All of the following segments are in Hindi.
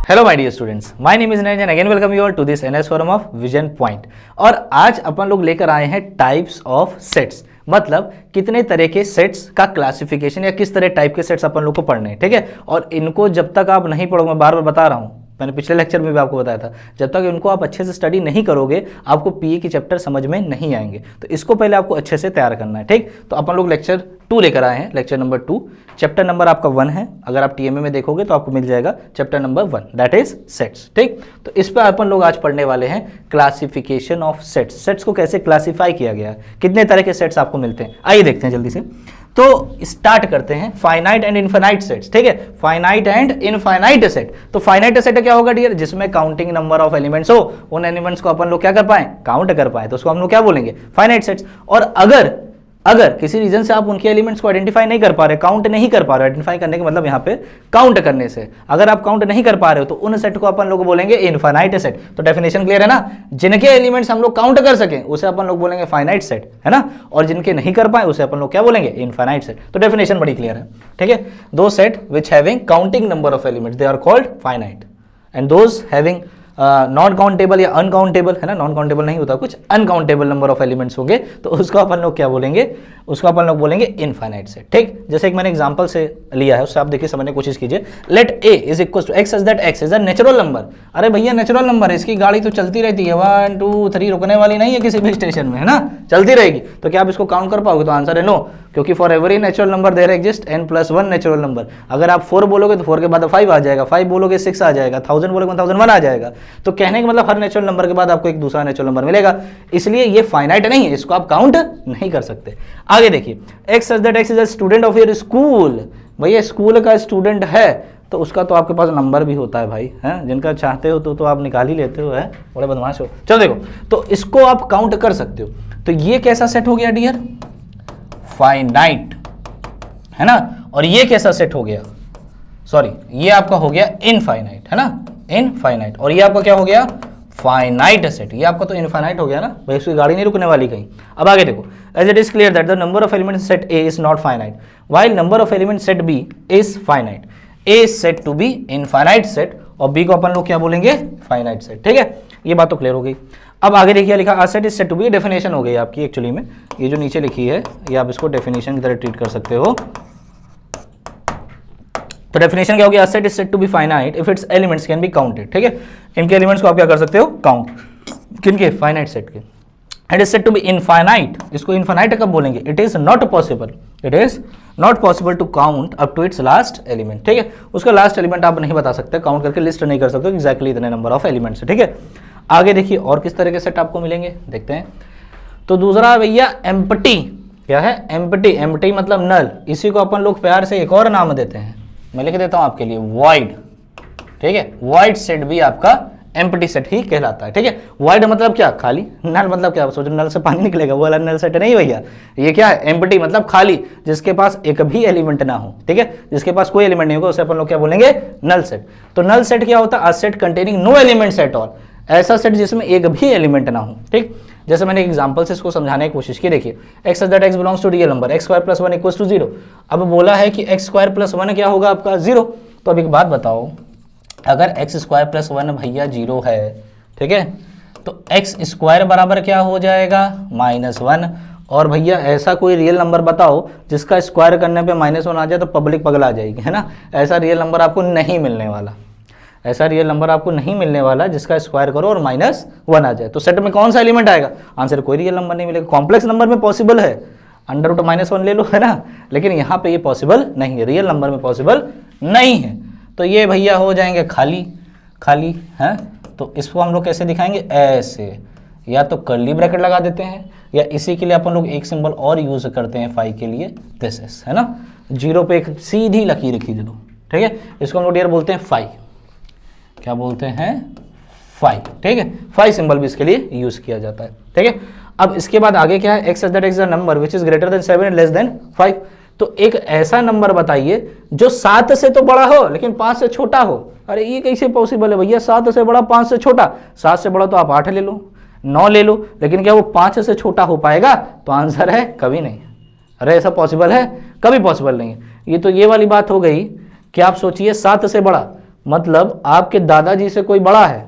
Hello my dear students, my name is Niranjan. Again welcome you all to this NS forum of vision point. और आज अपन लोग लेकर आए हैं टाइप्स ऑफ सेट्स, मतलब कितने तरह के सेट्स का क्लासिफिकेशन या किस तरह टाइप के सेट्स अपन लोग को पढ़ने हैं। ठीक है, और इनको जब तक आप नहीं पढ़ोगे, मैं बार बार बता रहा हूँ, मैंने पिछले लेक्चर में भी आपको बताया था, जब तक इनको आप अच्छे से स्टडी नहीं करोगे आपको पीए की चैप्टर समझ में नहीं आएंगे। तो इसको पहले आपको अच्छे से तैयार करना है। ठीक, तो अपन लोग लेक्चर 2 लेकर आए हैं, लेक्चर नंबर 2। चैप्टर नंबर आपका 1 है, अगर आप टीएमए में देखोगे तो आपको मिल जाएगा chapter number 1, that is sets. ठीक, तो इस पर अपन लोग आज पढ़ने वाले हैं क्लासिफिकेशन ऑफ सेट्स। सेट्स को कैसे क्लासिफाई किया गया है, कितने तरह के सेट्स आपको मिलते हैं, आइए देखते हैं जल्दी से। तो स्टार्ट करते हैं फाइनाइट एंड इनफाइनाइट सेट्स। ठीक है, फाइनाइट एंड इनफाइनाइट सेट। तो फाइनाइट सेट क्या होगा डियर, जिसमें काउंटिंग नंबर ऑफ एलिमेंट्स हो, उन एलिमेंट्स को अपन लोग क्या कर पाए, काउंट कर पाए, तो उसको हम लोग क्या बोलेंगे, फाइनाइट सेट्स। और अगर किसी रीजन से आप उनके एलिमेंट्स को आइडेंटिफाई नहीं कर पा रहे, काउंट नहीं कर पा रहे, आइडेंटिफाई करने का मतलब यहाँ पे काउंट करने से, अगर आप काउंट नहीं कर पा रहे हो तो उन सेट को अपन लोग बोलेंगे इनफाइनाइट सेट। तो डेफिनेशन क्लियर है ना, जिनके एलिमेंट्स हम लोग काउंट कर सकें उसे अपन लोग बोलेंगे फाइनाइट सेट, है ना, और जिनके नहीं कर पाए उसे अपन लोग क्या बोलेंगे, इनफाइनाइट सेट। तो डेफिनेशन बड़ी क्लियर है। ठीक है, दो set which having counting number of elements they are called finite, and those having non countable या अनकाउंटेबल, है ना, नॉन काउंटेबल नहीं होता कुछ, अनकाउंटेबल नंबर ऑफ एलिमेंट्स होंगे तो उसको अपन लोग क्या बोलेंगे, उसको अपन लोग बोलेंगे इनफाइनाइट सेट। ठीक, जैसे एक मैंने एग्जांपल से लिया है, उससे आप देखिए समझने की कोशिश कीजिए। Let A is equal to x, such that x is a natural number. अरे भैया नेचुरल नंबर है, इसकी गाड़ी तो चलती रहती है, 1 2 3 रुकने वाली नहीं है किसी भी स्टेशन में, है ना, चलती रहेगी। तो क्या आप इसको काउंट कर पाओगे, तो आंसर है नो, क्योंकि for every natural number there exist n+1 natural number. अगर आप 4 बोलोगे तो 4 के बाद 5 आ जाएगा, 5 बोलोगे 6 आ जाएगा, 1000 बोलोगे 1001 आ जाएगा। तो कहने का मतलब हर नेचुरल नंबर के बाद आपको एक दूसरा नेचुरल नंबर मिलेगा, इसलिए ये फाइनाइट नहीं है, इसको आप काउंट नहीं कर सकते। आगे देखिए, x such that x is a student of your school. भैया स्कूल का स्टूडेंट है तो उसका तो आपके पास नंबर भी होता है भाई, हैं, जिनका चाहते हो तो आप निकाल ही लेते हो, है, बड़े बदमाश हो। चलो देखो, तो इसको आप काउंट कर सकते हो। तो ये कैसा सेट हो गया डियर, फाइनाइट, है ना, और ये कैसा सेट हो गया, सॉरी ये आपका हो गया इनफाइनाइट, है ना, इनफाइनाइट। और ये आपका क्या हो गया, फाइनाइट सेट। ये आपका तो इनफाइनाइट हो गया ना भाई, इसकी गाड़ी नहीं रुकने वाली कहीं। अब आगे देखो, as it is clear that the number of elements set A is not finite while number of elements set B is finite. A is said to be infinite set और बी को अपन लोग क्या बोलेंगे, फाइनाइट सेट। ठीक है, ये बात तो क्लियर हो गई। अब आगे देखिए लिखा, a set is said to be, definition हो गई आपकी एक्चुअली में, ये जो नीचे लिखी है ये आप इसको डेफिनेशन की तरह ट्रीट कर सकते हो। तो डेफिनेशन क्या हो गया, a set is said to be finite if its elements can be counted. ठीक है, इनके एलिमेंट्स को आप क्या कर सकते हो, काउंट, किनके, फाइनाइट सेट के। It is said to be infinite, इसको इनफाइनाइट कब बोलेंगे, it is not possible, it is not possible to count up to its last element. ठीक है, उसका लास्ट एलिमेंट आप नहीं बता सकते, काउंट करके लिस्ट नहीं कर सकते एक्जैक्टली इतने नंबर ऑफ एलिमेंट्स। ठीक है, आगे देखिए और किस तरह के सेट आपको मिलेंगे, देखते हैं। तो दूसरा भैया एम्प्टी, क्या है, एम्प्टी, एम्प्टी मतलब नल, इसी को अपन लोग प्यार से एक और नाम देते हैं, मैं लिख देता हूं आपके लिए, वॉइड। ठीक है, वॉइड सेट भी आपका एम्प्टी सेट ही कहलाता है। ठीक है, वॉइड मतलब क्या, खाली, नल मतलब क्या, सोचो नल से पानी निकलेगा, वो वाला नल सेट नहीं भैया, ये क्या है, एम्प्टी मतलब खाली, जिसके पास एक भी एलिमेंट ना हो। ठीक है, जिसके पास कोई एलिमेंट नहीं होगा उसे अपन लोग क्या बोलेंगे, नल सेट। तो नल सेट क्या होता है, a set containing no elements at all, ऐसा सेट जिसमें एक भी एलिमेंट ना हो। ठीक, जैसे मैंने एग्जांपल से इसको समझाने की कोशिश की, देखिए x such that x belongs to real number, x square plus 1 equals to 0। अब बोला है कि एक्स स्क्वायर प्लस 1 क्या होगा आपका, 0। तो अब एक बात बताओ, अगर एक्स स्क्वायर प्लस 1 भैया 0 है, ठीक है, तो एक्स स्क्वायर बराबर क्या हो जाएगा, -1। और भैया ऐसा कोई रियल नंबर बताओ जिसका स्क्वायर करने पे -1 आ जाए तो पब्लिक पगला जाएगी, है ना, ऐसा रियल नंबर आपको नहीं मिलने वाला, ऐसा रियल नंबर आपको नहीं मिलने वाला जिसका स्क्वायर करो और -1 आ जाए। तो सेट में कौन सा एलिमेंट आएगा, आंसर कोई रियल नंबर नहीं मिलेगा। कॉम्प्लेक्स नंबर में पॉसिबल है, √-1 ले लो, है ना, लेकिन यहाँ पे ये पॉसिबल नहीं है, रियल नंबर में पॉसिबल नहीं है। तो ये भैया हो जाएंगे खाली, खाली है। तो इसको हम लोग कैसे दिखाएंगे, ऐसे, या तो कर्ली ब्रैकेट लगा देते हैं, या इसी के लिए अपन लोग एक सिंबल और यूज करते हैं फाई के लिए, दिस इज, है ना, 0 पे एक सीधी लकीर खींच दो। ठीक है, इसको हम लोग डियर बोलते हैं फाई, क्या बोलते हैं, फाई। ठीक है, फाई सिंबल भी इसके लिए यूज किया जाता है। ठीक है, अब इसके बाद आगे क्या है, x such that x is a number which is greater than 7 and less than 5। तो एक ऐसा नंबर बताइए जो 7 से तो बड़ा हो लेकिन 5 से छोटा हो। अरे ये कैसे पॉसिबल है भैया, 7 से बड़ा 5 से छोटा, 7 से बड़ा तो आप 8 ले लो, 9 ले लो, लेकिन क्या वो 5 से छोटा हो पाएगा, तो आंसर है कभी नहीं। अरे ऐसा पॉसिबल है, कभी पॉसिबल नहीं है। ये तो ये वाली बात हो गई कि आप सोचिए 7 से बड़ा मतलब आपके दादाजी से कोई बड़ा है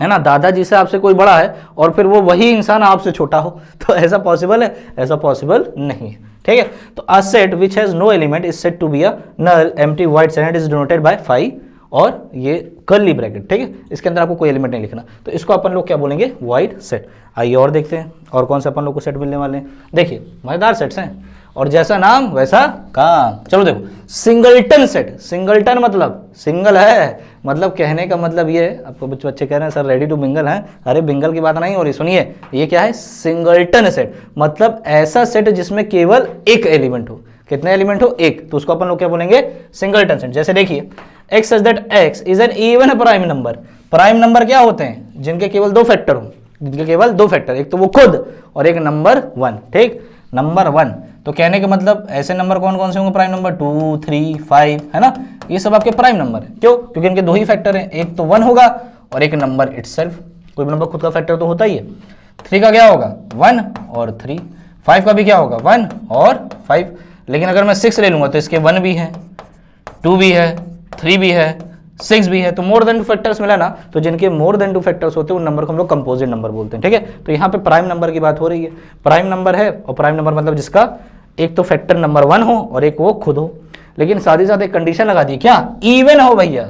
ना, दादाजी से आपसे कोई बड़ा है और फिर वो वही इंसान आपसे छोटा हो, तो ऐसा पॉसिबल है? ऐसा पॉसिबल नहीं है, ठीक है। तो a set which has no element is said to be a null empty void set is denoted by phi और ये कर्ली ब्रैकेट, ठीक है, इसके अंदर आपको कोई एलिमेंट नहीं लिखना, तो इसको अपन लोग क्या बोलेंगे? Wide set. आइए और देखते हैं और कौन से अपन लोग को सेट मिलने वाले हैं। देखिए मजेदार सेट्स हैं और जैसा नाम वैसा काम। चलो देखो, सिंगलटन सेट, सिंगलटन मतलब सिंगल है, मतलब कहने का मतलब ये है, आपको बच्चे कह रहे हैं सर रेडी टू मिंगल है, अरे बिंगल की बात नहीं हो रही, सुनिए ये क्या है? सिंगलटन सेट, मतलब ऐसा सेट जिसमें केवल एक एलिमेंट हो। कितने एलिमेंट हो? एक, तो उसको अपन लोग क्या बोलेंगे? Singleton set. जैसे देखिए x such that x is an even prime number. Prime number क्या होते हैं? जिनके केवल दो फैक्टर हो, जिनके केवल दो फैक्टर, एक तो वो खुद और एक नंबर 1, ठीक, नंबर 1। तो कहने का मतलब ऐसे नंबर कौन कौन से होंगे? प्राइम नंबर 2, 3, 5, है ना, ये सब आपके प्राइम नंबर है। क्यों? क्योंकि इनके दो ही फैक्टर हैं, एक तो 1 होगा और एक नंबर इटसेल्फ। कोई नंबर खुद का फैक्टर तो होता ही है। 3 का क्या होगा? 1 और 3। 5 का भी क्या होगा? 1 और 5। लेकिन अगर मैं 6 ले लूंगा तो इसके 1 भी है, 2 भी है, 3 भी है, 6 भी है, तो मोर देन 2 फैक्टर्स मिला ना, तो जिनके मोर देन 2 फैक्टर्स होते हैं उन नंबर को हम लोग कंपोजिट नंबर बोलते हैं, ठीक है। तो यहाँ पे प्राइम नंबर की बात हो रही है, प्राइम नंबर है, और प्राइम नंबर मतलब जिसका एक तो फैक्टर नंबर 1 हो और एक वो खुद हो। लेकिन साथ ही साथ एक कंडीशन लगा दी, क्या? इवन हो भैया।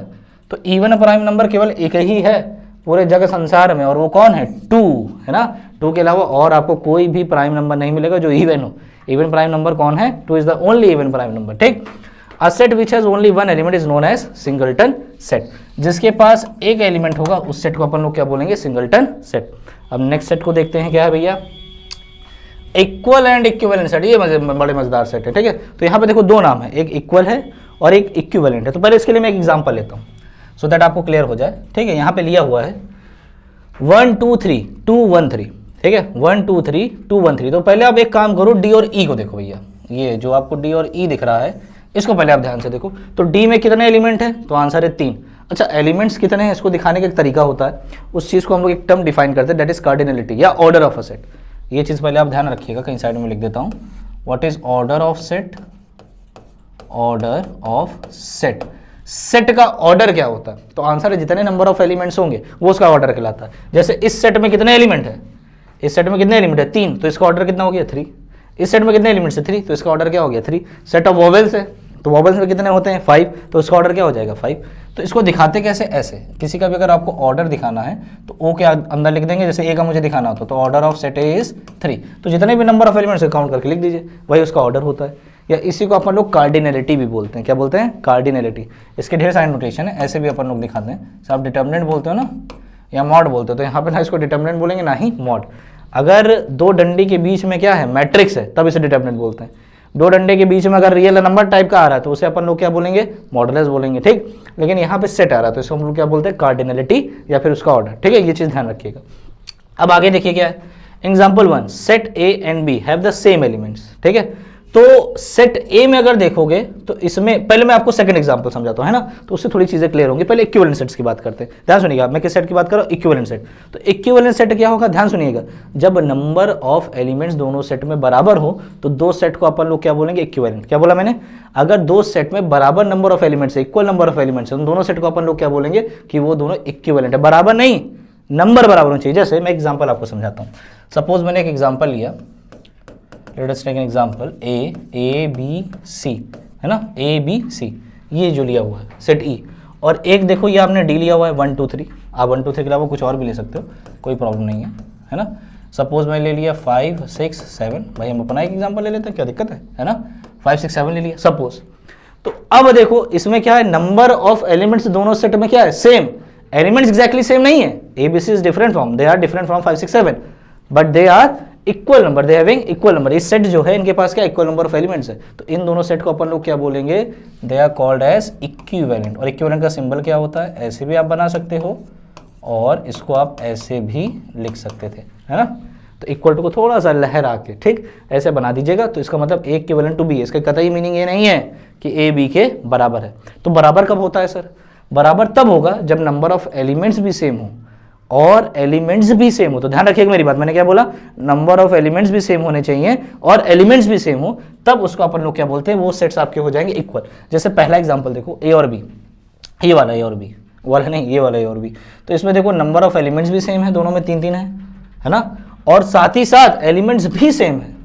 तो इवन प्राइम नंबर केवल एक ही है पूरे जगत संसार में, और वो कौन है? 2, है ना। 2 के अलावा और आपको कोई भी प्राइम नंबर नहीं मिलेगा जो इवन हो। इवन प्राइम नंबर कौन है? 2 is the only even prime number, ठीक। A set which has only one element is known as singleton set। जिसके पास एक एलिमेंट होगा उस सेट को अपन लोग क्या बोलेंगे? Singleton set. अब नेक्स्ट सेट को देखते हैं, क्या है भैया? Equal and equivalent set. ये बड़े मजेदार सेट है, ठीक है। तो यहाँ पे देखो दो नाम है, एक इक्वल है और एक इक्विवेलेंट है। तो पहले इसके लिए मैं एक एग्जांपल लेता हूँ सो दैट आपको क्लियर हो जाए, ठीक है। यहाँ पे लिया हुआ है 1 2 3 2 1 3, ठीक है, 1 2 3 2 1 3। तो पहले आप एक काम करो, डी और ई को देखो भैया। ये जो आपको डी और ई दिख रहा है इसको पहले आप ध्यान से देखो। तो डी में कितने एलिमेंट हैं? तो आंसर है 3। अच्छा, एलिमेंट्स कितने हैं इसको दिखाने का एक तरीका होता है, उस चीज़ को हम लोग एक टर्म डिफाइन करते हैं, दैट इज कार्डिनलिटी या ऑर्डर ऑफ अ सेट। ये चीज़ पहले आप ध्यान रखिएगा, कहीं साइड में लिख देता हूँ। What is order of set? Order of set, set का ऑर्डर क्या होता है? तो आंसर है जितने नंबर ऑफ एलिमेंट्स होंगे वो उसका ऑर्डर कहलाता है। जैसे इस सेट में कितने एलिमेंट है? इस सेट में कितने एलिमेंट है? 3, तो इसका ऑर्डर कितना हो गया? 3। इस सेट में कितने एलिमेंट्स है? 3, तो इसका ऑर्डर क्या हो गया? 3। सेट ऑफ वोवेल्स है, तो वोवेल्स में कितने होते हैं? 5, तो इसका ऑर्डर क्या हो जाएगा? 5। तो इसको दिखाते कैसे? ऐसे, किसी का भी अगर आपको ऑर्डर दिखाना है तो ओ के अंदर लिख देंगे। जैसे ए का मुझे दिखाना होता तो ऑर्डर ऑफ सेट इज 3, तो जितने भी नंबर ऑफ एलिमेंट्स काउंट करके लिख दीजिए, वही उसका ऑर्डर होता है। या इसी को अपन लोग कार्डिनलिटी भी बोलते हैं। क्या बोलते हैं? कार्डिनलिटी। इसके ढेर सारे नोटेशन है, ऐसे भी अपन लोग दिखाते हैं। सब डिटर्मिनेंट बोलते हो ना, या मॉड बोलते हो, तो यहाँ पे ना इसको डिटर्मिनेंट बोलेंगे ना ही मॉड। अगर दो डंडी के बीच में क्या है? मैट्रिक्स है, तब इसे डिटर्मिनेंट बोलते हैं। दो डंडे के बीच में अगर रियल नंबर टाइप का आ रहा है तो उसे अपन लोग क्या बोलेंगे? मॉडुलस बोलेंगे, ठीक। लेकिन यहाँ पे सेट आ रहा है तो इसको हम लोग क्या बोलते हैं? कार्डिनलिटी या फिर उसका ऑर्डर, ठीक है। ये चीज़ ध्यान रखिएगा। अब आगे देखिए क्या है। Example 1, set A and B have the same elements, ठीक है। तो सेट ए में अगर देखोगे तो इसमें, पहले मैं आपको सेकंड एग्जांपल समझाता हूं, है ना, तो उससे थोड़ी चीजें क्लियर होंगी। पहले इक्विवेलेंट सेट्स की बात करते हैं। ध्यान सुनिएगा, मैं किस सेट की बात कर रहा हूं? Equivalent set. तो इक्विवेलेंट सेट क्या होगा? ध्यान सुनिएगा, जब नंबर ऑफ एलिमेंट्स दोनों सेट में बराबर हो तो दो सेट को अपन लोग क्या बोलेंगे? इक्विवेलेंट। क्या बोला मैंने? अगर दो सेट में बराबर नंबर ऑफ एलिमेंट्स है, इक्वल नंबर ऑफ एलिमेंट्स है, तो दोनों सेट को अपन लोग क्या बोलेंगे? कि वो दोनों इक्विवेलेंट है। बराबर नहीं, नंबर बराबर होना चाहिए। जैसे मैं एग्जाम्पल आपको समझाता हूँ। सपोज मैंने एक एग्जाम्पल लिया, let us take an example A B C, है ना, ए बी सी, ये जो लिया हुआ है सेट ई। और एक देखो ये आपने डी लिया हुआ है 1 2 3। आप 1 2 3 के अलावा कुछ और भी ले सकते हो, कोई प्रॉब्लम नहीं है ना। सपोज मैं ले लिया 5 6 7, भाई हम अपना एक एग्जांपल ले लेते हैं, क्या दिक्कत है ना। 5 6 7 ले लिया सपोज। तो अब देखो इसमें क्या है? नंबर ऑफ एलिमेंट्स दोनों सेट में क्या है? सेम। एलिमेंट्स एग्जैक्टली सेम नहीं है, A B C is different from, they are different from 5 6 7, but they are equal number, they having equal number. इस सेट जो है इनके पास क्या? इक्वल नंबर ऑफ एलिमेंट्स है। तो इन दोनों सेट को अपन लोग क्या बोलेंगे? They are called as equivalent. और इक्विवेलेंट का सिंबल क्या होता है? ऐसे भी आप बना सकते हो और इसको आप ऐसे भी लिख सकते थे, है ना। तो इक्वल टू को थोड़ा सा लहरा के, ठीक, ऐसे बना दीजिएगा। तो इसका मतलब ए इक्विवेलेंट टू बी है। इसका कतई मीनिंग ये नहीं है कि ए बी के बराबर है। तो बराबर कब होता है सर? बराबर तब होगा जब नंबर ऑफ एलिमेंट्स भी सेम हो और एलिमेंट्स भी सेम हो। तो ध्यान रखिएगा मेरी बात, मैंने क्या बोला? नंबर ऑफ एलिमेंट्स भी सेम होने चाहिए और एलिमेंट्स भी सेम हो, तब उसको अपन लोग क्या बोलते हैं? वो सेट्स आपके हो जाएंगे इक्वल। जैसे पहला एग्जांपल देखो, ए और बी। ये वाला ए और बी, वाला नहीं ये वाला ए और बी, तो इसमें देखो नंबर ऑफ एलिमेंट्स भी सेम है, दोनों में 3 3 है ना, और साथ ही साथ एलिमेंट्स भी सेम है,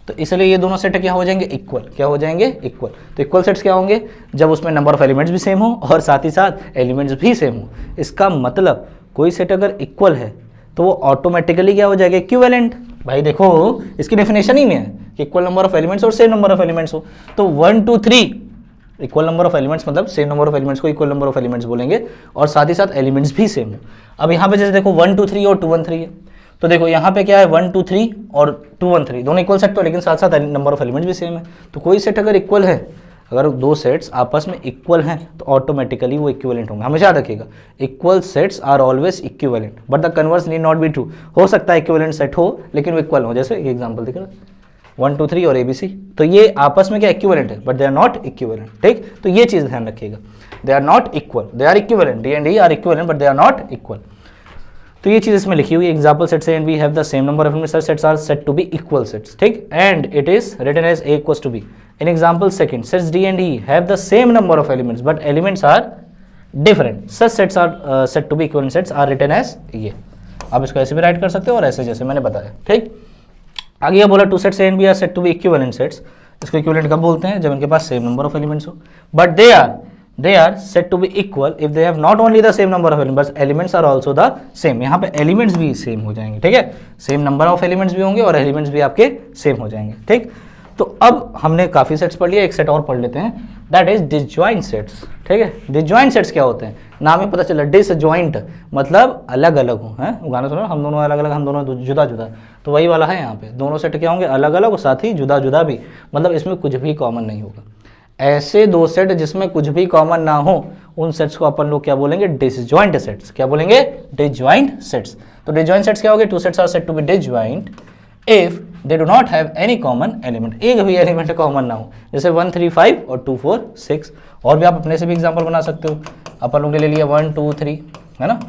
तो इसलिए ये दोनों सेट क्या हो जाएंगे, इक्वल। क्या हो जाएंगे, इक्वल। तो इक्वल सेट्स क्या होंगे, जब उसमें नंबर ऑफ एलिमेंट्स भी सेम हो और साथ ही साथ एलिमेंट्स भी सेम हो। इसका मतलब कोई सेट अगर इक्वल है तो वो ऑटोमेटिकली क्या हो जाएगा, इक्विवेलेंट। भाई देखो इसकी डेफिनेशन ही में है कि इक्वल नंबर ऑफ एलिमेंट्स और सेम नंबर ऑफ एलिमेंट्स हो, तो 1 2 3 इक्वल नंबर ऑफ एलिमेंट्स मतलब सेम नंबर ऑफ एलिमेंट्स को इक्वल नंबर ऑफ एलिमेंट्स बोलेंगे, और साथ ही साथ एलिमेंट्स भी सेम हो। अब यहाँ पे जैसे देखो 1 2 3 और 2 1 3 है, तो देखो यहाँ पे क्या है 1 2 3 और 2 1 3 दोनों इक्वल सेट तो, लेकिन साथ साथ नंबर ऑफ एलिमेंट्स भी सेम है। तो कोई सेट अगर इक्वल है, अगर दो सेट्स आपस में इक्वल हैं तो ऑटोमेटिकली वो इक्विवेलेंट होंगे। हमेशा याद रखिएगा, equal sets are always equivalent, but the converse need not be true. हो सकता है इक्विवेलेंट सेट हो लेकिन वो इक्वल हो, जैसे एग्जांपल दिख रहा है 1 2 3 और ABC, तो ये आपस में क्या इक्विवेलेंट है, but they are not equivalent. ठीक, तो ये चीज ध्यान रखिएगा, they are not equal, they are equivalent, D and E are equivalent but they are not equal. तो ये चीज इसमें लिखी हुई है, example sets A and B have the same number of elements, sets are said to be equal sets. ठीक, and it is written as A equals to B। In example second, sets D and E have the same number of elements but elements are different, such sets are said to be equivalent sets are written as ये। आप इसको ऐसे भी राइट कर सकते हो और ऐसे, जैसे मैंने बताया। ठीक, आगे ये बोला 2 sets A and B are said to be equivalent sets. इसको इक्विवेलेंट कब बोलते हैं, जब इनके पास सेम नंबर ऑफ एलिमेंट्स हो, but they are said to be equal if they have not only the same number of elements but elements are also the same। यहाँ पे एलिमेंट्स भी सेम हो जाएंगे। ठीक है, सेम नंबर ऑफ एलिमेंट्स भी होंगे और एलिमेंट्स भी आपके सेम हो जाएंगे। ठीक, तो अब हमने काफी सेट्स पढ़ लिया, एक सेट और पढ़ लेते हैं, दैट इज डिसजॉइंट सेट्स। ठीक है, डिसजॉइंट सेट्स क्या होते हैं, नाम ही पता चला, डिसजॉइंट मतलब अलग अलग हो। है गाना सुनो, हम दोनों अलग अलग, हम दोनों जुदा जुदा, तो वही वाला है यहाँ पे। दोनों सेट क्या होंगे, अलग अलग और साथ ही जुदा जुदा भी, मतलब इसमें कुछ भी कॉमन नहीं होगा। ऐसे दो सेट जिसमें कुछ भी कॉमन ना हो, उन सेट्स को अपन लोग क्या बोलेंगे, डिसजॉइंट सेट्स। क्या बोलेंगे, डिसजॉइंट सेट्स। तो डिसजॉइंट सेट्स क्या होंगे, 2 sets are said to be disjoint if they do not have any common element, एक भी एलिमेंट कॉमन ना हो, जैसे 1 3 5 और 2 4 6। और भी आप अपने से भी एग्जांपल बना सकते हो। अपन लोग ने ले लिया 1 2 3 है ना,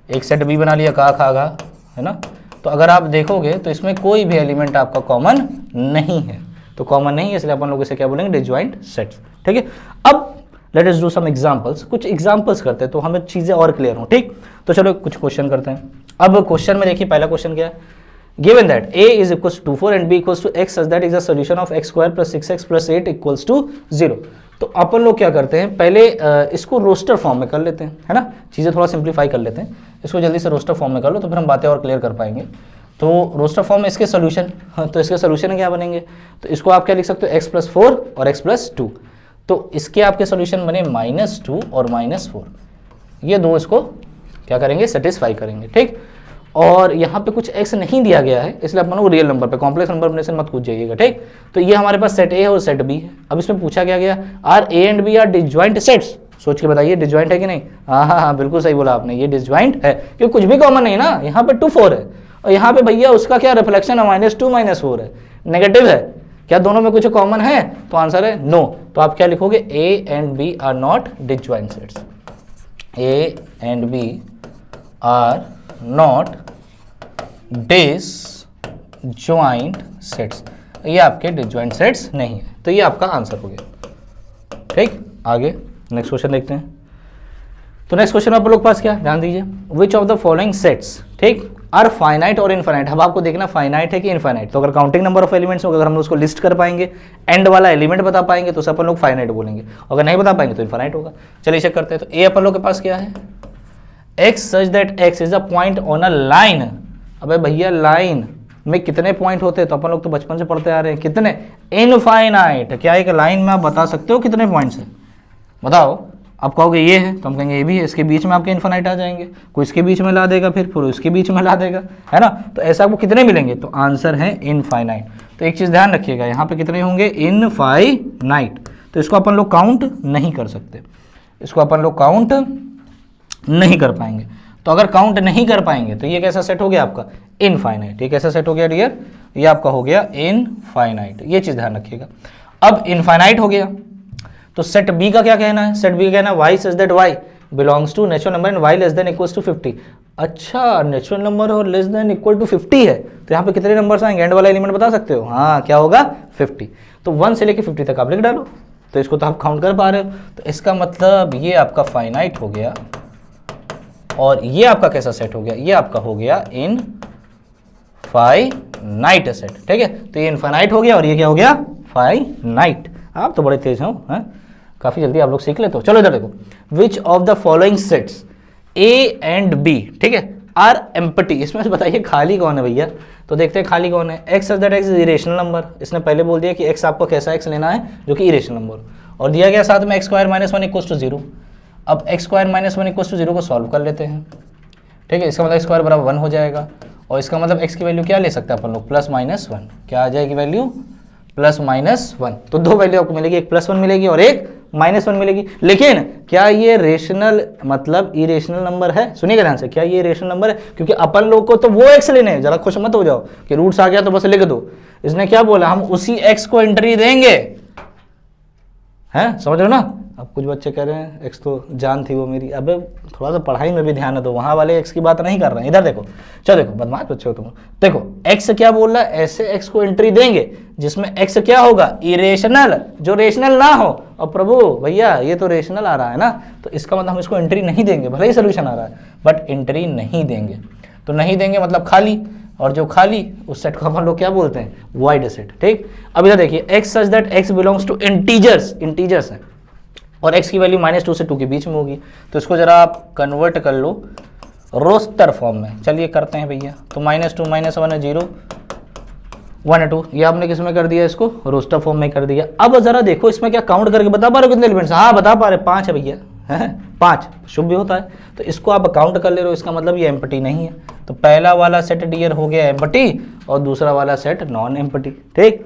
एक सेट बी बना लिया, का खा गा, है ना। तो अगर आप देखोगे तो इसमें कोई भी एलिमेंट आपका कॉमन नहीं है, तो कॉमन नहीं है, इसलिए अपन लोग इसे क्या बोलेंगे, डिसजॉइंट सेट्स। ठीक है, अब let us do some examples, कुछ एग्जांपल्स करते हैं तो हमें चीजें और क्लियर हो। ठीक, तो चलो कुछ क्वेश्चन करते हैं। अब क्वेश्चन में देखिए, पहला क्वेश्चन क्या है, given that a is equals to 4 and b equals to x such that is a solution of x square plus 6x plus 8 equals to 0। तो अपन लोग क्या करते हैं, पहले इसको रोस्टर फॉर्म में कर लेते हैं, है ना, चीजें थोड़ा सिंप्लीफाई कर लेते हैं। इसको जल्दी से रोस्टर फॉर्म में कर लो तो फिर हम बातें और क्लियर कर पाएंगे। तो रोस्टर फॉर्म में इसके सोल्यूशन, तो इसके सोल्यूशन क्या बनेंगे, तो इसको आप क्या लिख सकते हो, x प्लस 4 और x प्लस 2। तो इसके आपके सोल्यूशन बने -2 और -4, ये दो इसको क्या करेंगे, सेटिस्फाई करेंगे। ठीक, और यहाँ पे कुछ x नहीं दिया गया है, इसलिए अपन लोग रियल नंबर पे कॉम्प्लेक्स नंबर अपने से मत पूछ जाइएगा। ठीक, तो ये हमारे पास सेट A है और सेट B है। अब इसमें पूछा क्या गया, are A and B are disjoint sets. सोच के बताइए, डिसजॉइंट है कि नहीं। हाँ, बिल्कुल सही बोला आपने, ये डिसजॉइंट है, क्योंकि कुछ भी कॉमन नहीं ना। यहाँ पे 2 4 है और यहाँ पे भैया उसका क्या रिफ्लेक्शन है, -2 -4 है, नेगेटिव है। क्या दोनों में कुछ कॉमन है, तो आंसर है नो। तो आप क्या लिखोगे, A and B are not disjoint sets. A and B are not disjoint sets, ये आपके डिसजॉइंट सेट्स नहीं है। तो ये आपका आंसर हो गया। ठीक, आगे नेक्स्ट क्वेश्चन देखते हैं। तो नेक्स्ट क्वेश्चन आप लोग पास क्या, ध्यान दीजिए, विच ऑफ द फॉलोइंग सेट्स, ठीक, आर फाइनाइट और इनफाइनाइट। अब आपको देखना फाइनाइट है कि इनफाइनाइट। तो अगर काउंटिंग नंबर ऑफ एलिमेंट्स हो, अगर हम उसको लिस्ट कर पाएंगे, एंड वाला एलिमेंट बता पाएंगे, तो अपन लोग फाइनाइट बोलेंगे, अगर नहीं बता पाएंगे तो इनफाइनाइट होगा। चलिए चेक करते हैं। तो ए अपन लोग के पास क्या है, x such that x is a point on a line. अबे भैया लाइन में कितने पॉइंट होते हैं, तो अपन लोग तो बचपन से पढ़ते आ रहे हैं, कितने, इनफाइनाइट। क्या एक लाइन में आप बता सकते हो कितने पॉइंट्स है, बताओ। आप कहोगे ये है, तो हम कहेंगे ये भी है, इसके बीच में आपके इनफाइनाइट आ जाएंगे, कोई इसके बीच में ला देगा, फिर इसके बीच में ला देगा, है ना। तो ऐसा आपको कितने मिलेंगे, तो आंसर है इनफाइनाइट। तो एक चीज ध्यान रखिएगा, यहाँ पे कितने होंगे, इनफाइनाइट। तो इसको अपन लोग काउंट नहीं कर सकते, इसको अपन लोग काउंट नहीं कर पाएंगे। तो अगर काउंट नहीं कर पाएंगे तो ये कैसा सेट हो गया आपका, इनफाइनाइट। ये कैसा सेट हो गया डियर, ये आपका हो गया इनफाइनाइट। ये चीज ध्यान रखिएगा। अब इनफाइनाइट हो गया तो सेट बी का क्या कहना है, सेट बी का कहना है y such that y belongs to natural number and y less than equals to 50। अच्छा, नेचुरल नंबर और लेस देन इक्वल टू 50 है, तो यहाँ पे कितने नंबर्स आएंगे, एंड वाला एलिमेंट बता सकते हो, हाँ क्या होगा 50। तो 1 से लेके 50 तक आप लिख डालो, तो इसको तो आप काउंट कर पा रहे हो। तो इसका मतलब ये आपका फाइनाइट हो गया और ये आपका कैसा सेट हो गया, ये आपका हो गया इनफाइनाइट सेट। ठीक है, तो ये इनफाइनाइट हो गया और ये क्या हो गया, फाइनाइट। आप तो बड़े तेज हो, हैं, काफी जल्दी आप लोग सीख लेते हो। चलो इधर देखो, which of the following sets A and B, ठीक है, आर एम्प्टी। इसमें से बताइए खाली कौन है भैया। तो देखते हैं खाली कौन है। X such that x is irrational number. इसने पहले बोल दिया कि एक्स आपको कैसा एक्स लेना है जो कि इरेशनल नंबर, और दिया गया साथ में x square minus 1 equal to 0। अब x square minus 1 equal to 0 को सॉल्व कर लेते हैं। ठीक है, इसका मतलब एक्स स्क्वायर बराबर 1 हो जाएगा, और इसका मतलब एक्स की वैल्यू क्या ले सकते हैं अपन लोग, प्लस माइनस 1। क्या आ जाएगी वैल्यू, प्लस माइनस 1। तो दो वैल्यू आपको मिलेगी, एक प्लस 1 मिलेगी और एक माइनस 1 मिलेगी। लेकिन क्या ये रेशनल मतलब इरेशनल नंबर है, सुनिएगा ध्यान से, क्या ये रेशनल नंबर है, क्योंकि अपन लोग को तो वो एक्स लेने हैं। जरा खुश मत हो जाओ कि रूट्स आ गया तो बस लिख दो। इसने क्या बोला, हम उसी एक्स को एंट्री देंगे, हैं, समझ रहे हो ना। अब कुछ बच्चे कह रहे हैं एक्स तो जान थी वो मेरी। अबे थोड़ा सा पढ़ाई में भी ध्यान है, तो वहां वाले एक्स की बात नहीं कर रहे हैं। इधर देखो, चलो देखो, बदमाश बच्चे हो तुम। देखो एक्स क्या बोल रहा है, ऐसे एक्स को एंट्री देंगे जिसमें एक्स क्या होगा, इरेशनल, जो रेशनल ना हो। और प्रभु भैया ये तो रेशनल आ रहा है ना, तो इसका मतलब हम इसको एंट्री नहीं देंगे, भले ही सोल्यूशन आ रहा है बट एंट्री नहीं देंगे। तो नहीं देंगे मतलब खाली, और जो खाली उस सेट को हम लोग क्या बोलते हैं, वॉइड सेट। ठीक, अब इधर देखिए, x such that x belongs to integers, integers है, और x की वैल्यू -2 से 2 के बीच में होगी। तो इसको जरा आप कन्वर्ट कर लो रोस्टर फॉर्म में। चलिए करते हैं भैया। तो -2 -1 है 0, 1 है 2, ये आपने किस में कर दिया, इसको रोस्टर फॉर्म में कर दिया। अब जरा देखो इसमें क्या काउंट करके बता पा रहे हो कितने एलिमेंट्स। हाँ बता पा रहे, 5 है भैया, है 5 शुभ भी होता है। तो इसको आप काउंट कर ले रहे हो, इसका मतलब ये एम्प्टी नहीं है। तो पहला वाला सेट डियर हो गया एम्प्टी और दूसरा वाला सेट नॉन एम्प्टी। ठीक,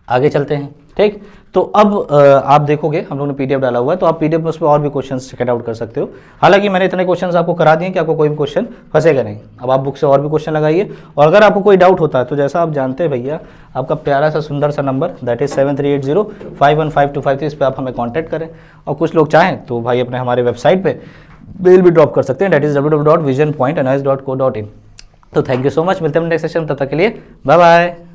आगे चलते हैं। ठीक, तो अब आप देखोगे हम लोगों ने पीडीएफ डाला हुआ है, तो आप पीडीएफ में उस पर और भी क्वेश्चंस चेक आउट कर सकते हो। हालांकि मैंने इतने क्वेश्चंस आपको करा दिए कि आपको कोई भी क्वेश्चन फंसेगा नहीं। अब आप बुक से और भी क्वेश्चन लगाइए, और अगर आपको कोई डाउट होता है तो जैसा आप जानते हैं भैया, आपका प्यारा सा सुंदर सा नंबर दैट इज 7380515253, इस पर आप हमें कॉन्टैक्ट करें। और कुछ लोग चाहें तो भाई अपने हमारे वेबसाइट पर मेल भी ड्रॉप कर सकते हैं, दैट इज www.visionpointanalysis.co.in। तो थैंक यू सो मच, मिलते हैं नेक्स्ट सेशन, तब तक के लिए बाय बाय।